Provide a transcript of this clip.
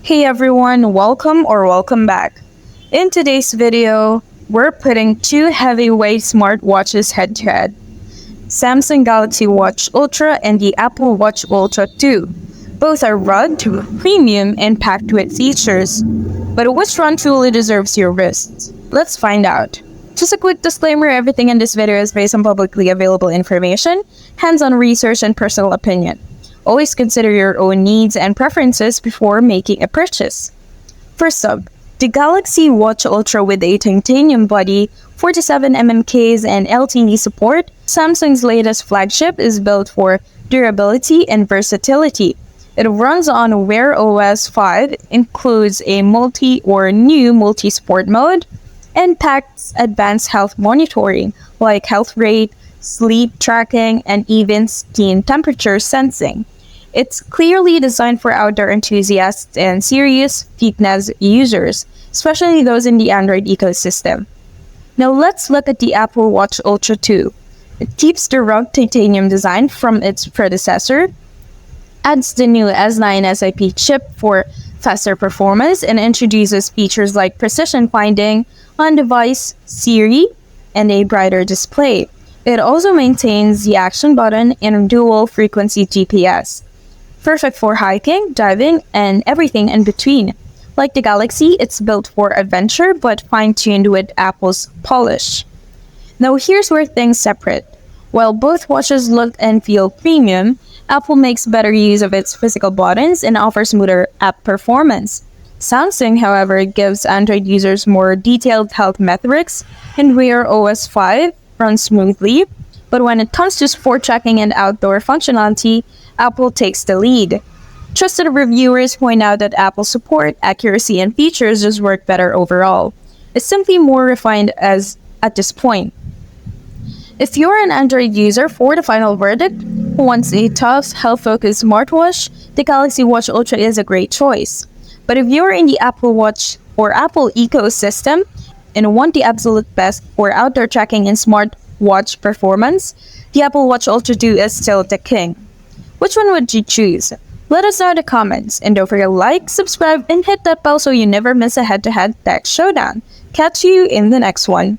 Hey everyone, welcome back. In today's video, we're putting two heavyweight smartwatches head to head. Samsung Galaxy Watch Ultra and the Apple Watch Ultra 2. Both are rugged, premium, and packed with features. But which one truly deserves your wrist? Let's find out. Just a quick disclaimer, everything in this video is based on publicly available information, hands-on research, and personal opinion. Always consider your own needs and preferences before making a purchase. First up, the Galaxy Watch Ultra with a titanium body, 47mm case, and LTE support, Samsung's latest flagship is built for durability and versatility. It runs on Wear OS 5, includes a new multi-sport mode, and packs advanced health monitoring like health rate, sleep tracking, and even skin temperature sensing. It's clearly designed for outdoor enthusiasts and serious fitness users, especially those in the Android ecosystem. Now let's look at the Apple Watch Ultra 2. It keeps the rugged titanium design from its predecessor, adds the new S9 SiP chip for faster performance, and introduces features like precision finding, on-device Siri, and a brighter display. It also maintains the action button and dual-frequency GPS. Perfect for hiking, diving, and everything in between. Like the Galaxy, it's built for adventure but fine-tuned with Apple's polish. Now here's where things separate. While both watches look and feel premium, Apple makes better use of its physical buttons and offers smoother app performance. Samsung, however, gives Android users more detailed health metrics, and Wear OS 5 runs smoothly. But when it comes to sport tracking and outdoor functionality, Apple takes the lead. Trusted reviewers point out that Apple's support, accuracy, and features just work better overall. It's simply more refined at this point. If you're an Android user, for the final verdict, who wants a tough, health-focused smartwatch, the Galaxy Watch Ultra is a great choice. But if you're in the Apple Watch or Apple ecosystem and want the absolute best for outdoor tracking and smartwatch performance, the Apple Watch Ultra 2 is still the king. Which one would you choose? Let us know in the comments, and don't forget to like, subscribe, and hit that bell so you never miss a head-to-head tech showdown. Catch you in the next one.